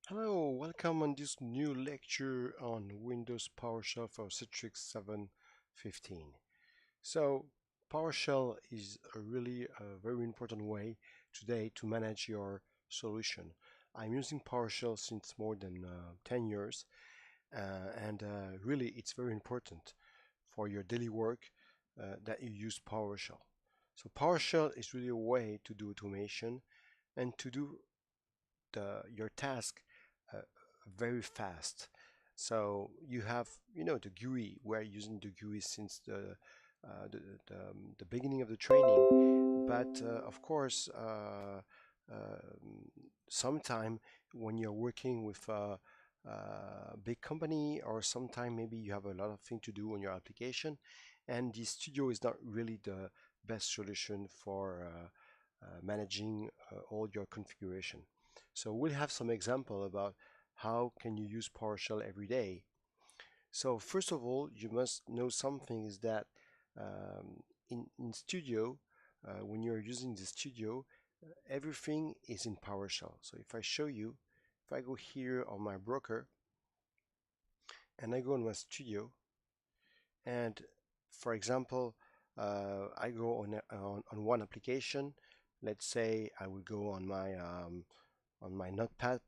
Hello, welcome on this new lecture on Windows PowerShell for Citrix 7.15. So PowerShell is a very important way today to manage your solution. I'm using PowerShell since more than 10 years and really it's very important for your daily work that you use PowerShell. So PowerShell is really a way to do automation and to do your task uh, very fast. So you have, the GUI. We're using the GUI since the beginning of the training. But of course, sometime when you're working with a big company, or sometime maybe you have a lot of things to do on your application, and the studio is not really the best solution for managing all your configuration. So we'll have some example about how can you use PowerShell every day. So first of all, you must know something is that in Studio, when you're using the Studio, everything is in PowerShell. So if I show you, if I go here on my broker and I go on my Studio, and for example, I go on one application. Let's say I will go on my Notepad++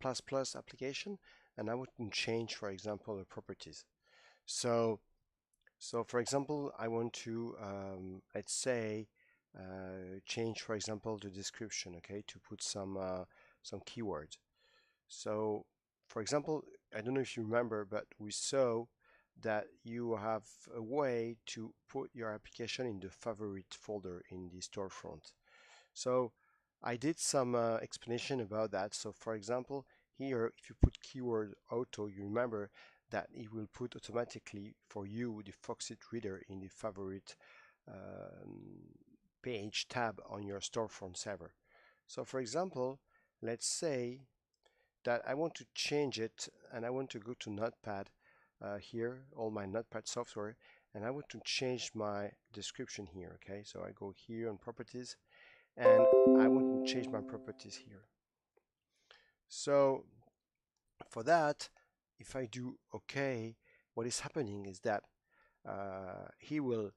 application, and I want to change, for example, the properties. So for example, I want to let's say change, for example, the description, okay, to put some keywords. So for example, I don't know if you remember, but we saw that you have a way to put your application in the favorite folder in the storefront. So I did some explanation about that. So for example, here, if you put keyword auto, you remember that it will put automatically for you the Foxit reader in the favorite page tab on your storefront server. So for example, let's say that I want to change it and I want to go to Notepad here, all my Notepad software, and I want to change my description here. Okay, so I go here on properties and I want to change my properties here. So for that, if I do OK, what is happening is that he will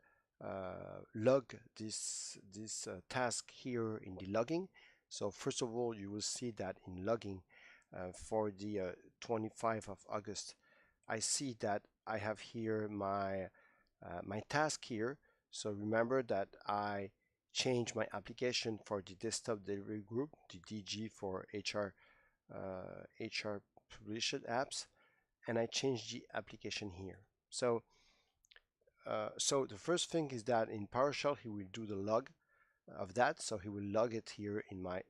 log this task here in the logging. So first of all, you will see that in logging for the 25th of August, I see that I have here my task here. So remember that I changed my application for the desktop delivery group, the DG for HR published apps, and I changed the application here. So so the first thing is that in PowerShell he will do the log of that, so he will log it here in my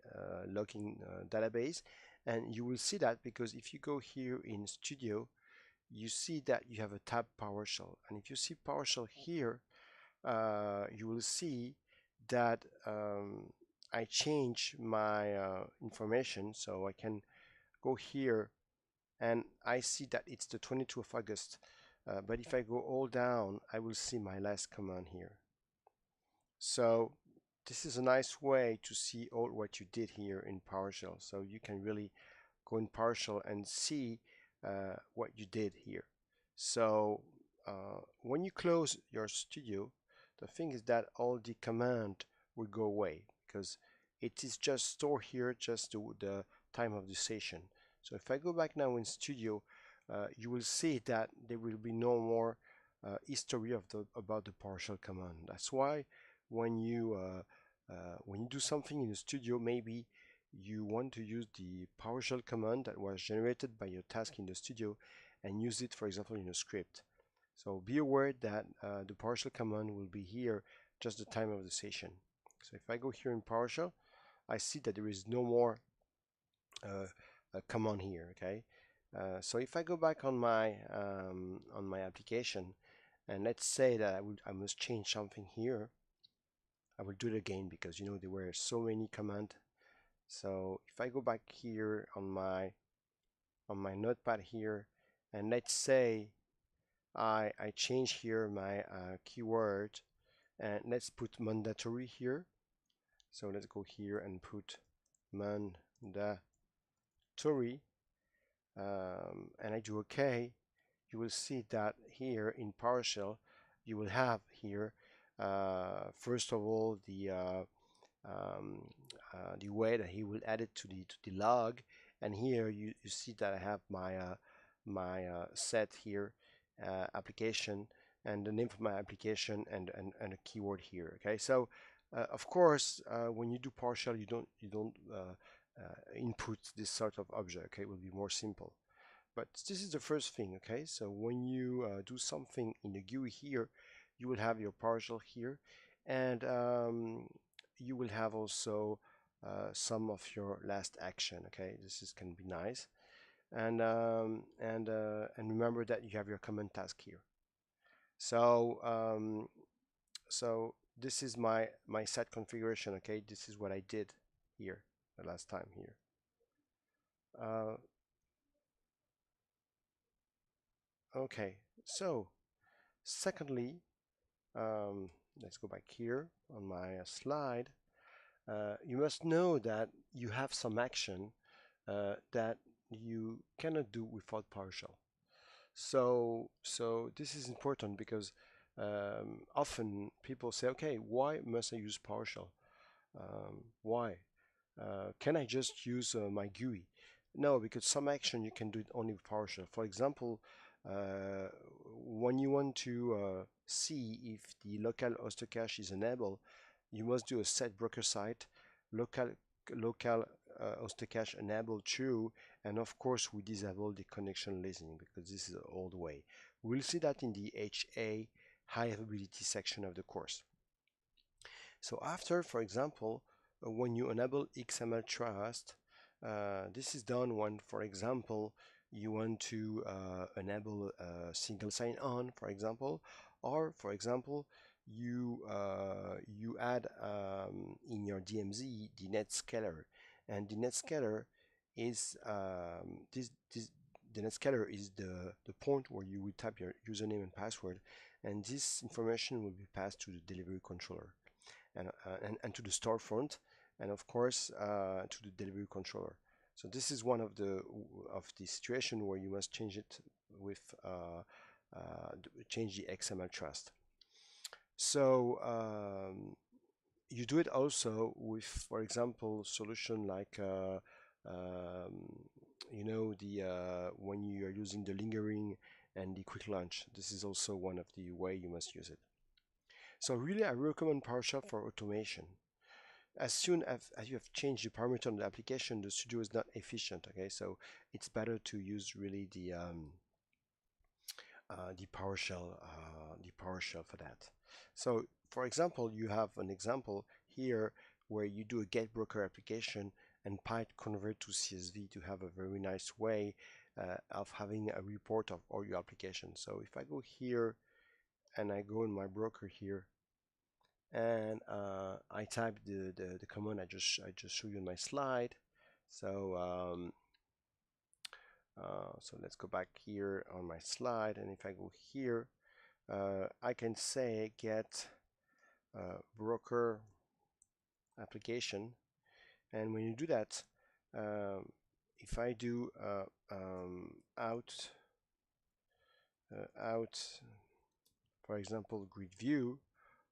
logging database, and you will see that because if you go here in Studio, you see that you have a tab PowerShell, and if you see PowerShell here, you will see that I change my information, so I can go here and I see that it's the 22nd of August. But if I go all down, I will see my last command here. So this is a nice way to see all what you did here in PowerShell. So you can really go in PowerShell and see what you did here. So when you close your studio, the thing is that all the command will go away because it is just stored here just the time of the session. So if I go back now in Studio, you will see that there will be no more history of about the PowerShell command. That's why when you do something in the Studio, maybe you want to use the PowerShell command that was generated by your task in the Studio and use it, for example, in a script. So be aware that the PowerShell command will be here just the time of the session. So if I go here in PowerShell, I see that there is no more command here. Okay. So if I go back on my application, and let's say that I must change something here, I will do it again because there were so many commands. So if I go back here on my notepad here, and let's say I change here my keyword, and let's put mandatory here. So let's go here and put mandatory. and I do OK, you will see that here in PowerShell, you will have here, first of all, the way that he will add it to the log, and here you see that I have my set here, application, and the name of my application, and a keyword here. Okay, so of course, when you do PowerShell, you don't input this sort of object. Okay, it will be more simple. But this is the first thing. Okay, so when you do something in the GUI here, you will have your PowerShell here, and you will have also some of your last action. Okay, this is can be nice, and remember that you have your command task here. So this is my set configuration. Okay, this is what I did here the last time here. Okay, so secondly, let's go back here on my slide. You must know that you have some action that you cannot do without PowerShell. So this is important because often people say, okay, why must I use PowerShell? Why? Can I just use my GUI? No, because some action you can do it only with PowerShell. For example, when you want to see if the local host cache is enabled, you must do a set broker site local host cache enable true, and of course we disable the connection listening because this is the old way. We'll see that in the HA high availability section of the course. So after, for example, when you enable XML trust, this is done when, for example, you want to enable single sign-on, for example, or for example, you add in your DMZ the net scaler, and the net scaler is the net scaler is the point where you will type your username and password, and this information will be passed to the delivery controller and to the StoreFront, and of course to the delivery controller. So this is one of the situation where you must change it with change the XML trust. So you do it also with, for example, solution like you know, the when you are using the lingering and the quick launch. This is also one of the way you must use it. So really, I recommend PowerShell for automation. As soon as you have changed the parameter on the application, the studio is not efficient. Okay, so it's better to use really the PowerShell for that. So for example, you have an example here where you do a get broker application and pipe convert to CSV to have a very nice way of having a report of all your applications. So if I go here and I go in my broker here and I type the command I just showed you in my slide. So so let's go back here on my slide, and if I go here, I can say get broker application, and when you do that, if I do out, for example, grid view,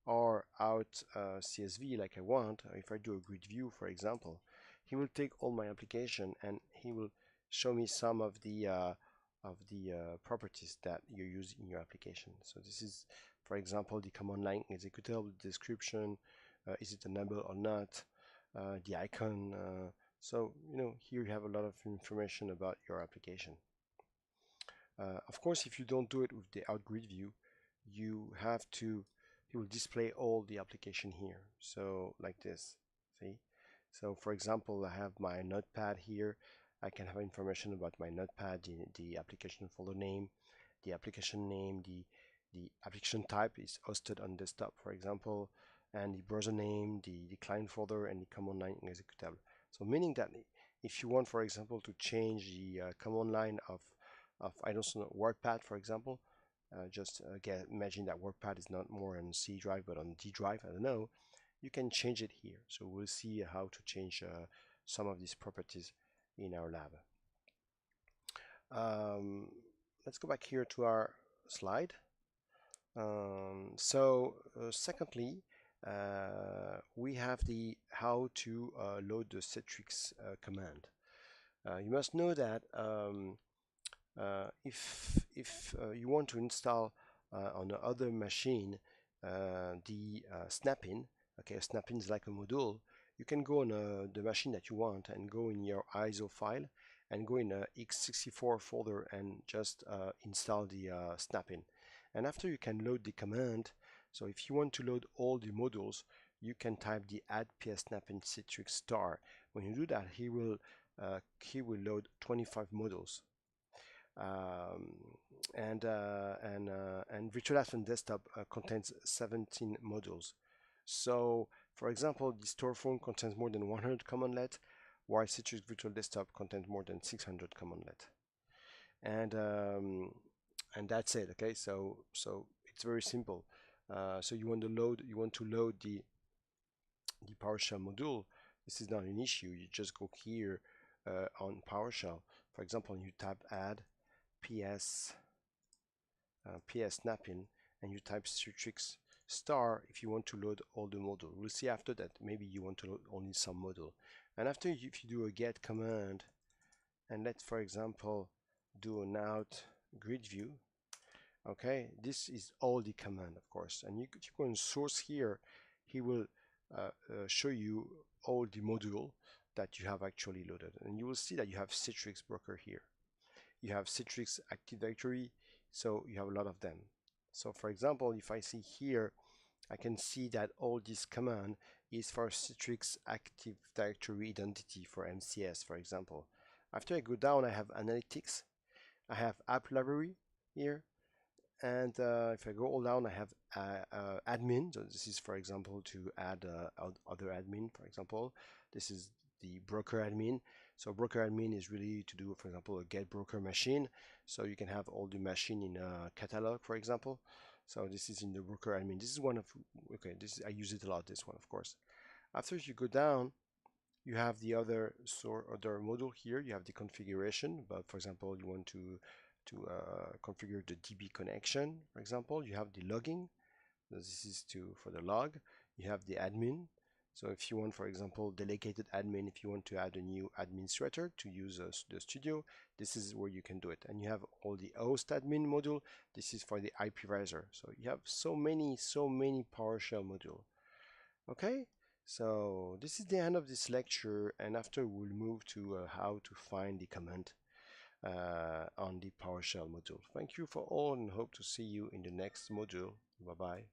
or out CSV like I want, if I do a grid view, for example, he will take all my application and he will show me some of the properties that you use in your application. So this is, for example, the command line executable description, is it enabled or not, the icon. So you know, here you have a lot of information about your application. Of course, if you don't do it with the out grid view, you have to, he will display all the application here. So like this, see? So for example, I have my notepad here. I can have information about my notepad, the application folder name, the application name, the application type is hosted on desktop, for example, and the browser name, the client folder, and the command line executable. So meaning that if you want, for example, to change the command line of I don't know, WordPad, for example, just imagine that WordPad is not more on C drive but on D drive, I don't know, you can change it here. So we'll see how to change some of these properties in our lab. Let's go back here to our slide. Secondly, we have the how to load the Citrix command. You must know that if you want to install on the other machine the Snapin, okay, Snapin is like a module. You can go on the machine that you want and go in your ISO file and go in a x64 folder and just install the Snapin. And after you can load the command. So if you want to load all the modules, you can type the add-PSSnapin Citrix star. When you do that, he will load 25 modules. And Virtual Desktop contains 17 modules. So, for example, the StoreFront contains more than 100 commandlets, while Citrix Virtual Desktop contains more than 600 commandlets. And that's it. Okay, so it's very simple. So you want to load the PowerShell module. This is not an issue. You just go here on PowerShell. For example, you type add PSSnapin and you type Cirtrix star if you want to load all the module. We'll see after that maybe you want to load only some module. And after, if you do a get command, and let's for example do an out grid view, okay, this is all the command, of course. And you go in source here, he will show you all the module that you have actually loaded, and you will see that you have Citrix broker here. You have Citrix Active Directory, so you have a lot of them. So for example, if I see here, I can see that all this command is for Citrix Active Directory identity for MCS, for example. After I go down, I have analytics, I have app library here, and if I go all down, I have admin. So this is, for example, to add other admin. For example, this is the broker admin. So broker admin is really to do, for example, a get broker machine. So you can have all the machine in a catalog, for example. So this is in the broker admin. This is one of, okay, this I use it a lot, this one, of course. After you go down, you have the other module here. You have the configuration, but for example, you want to configure the DB connection, for example. You have the logging. This is for the log. You have the admin. So if you want, for example, delegated admin, if you want to add a new administrator to use the studio, this is where you can do it. And you have all the host admin module. This is for the hypervisor. So you have so many PowerShell module. Okay, so this is the end of this lecture, and after we'll move to how to find the command on the PowerShell module. Thank you for all and hope to see you in the next module. Bye bye.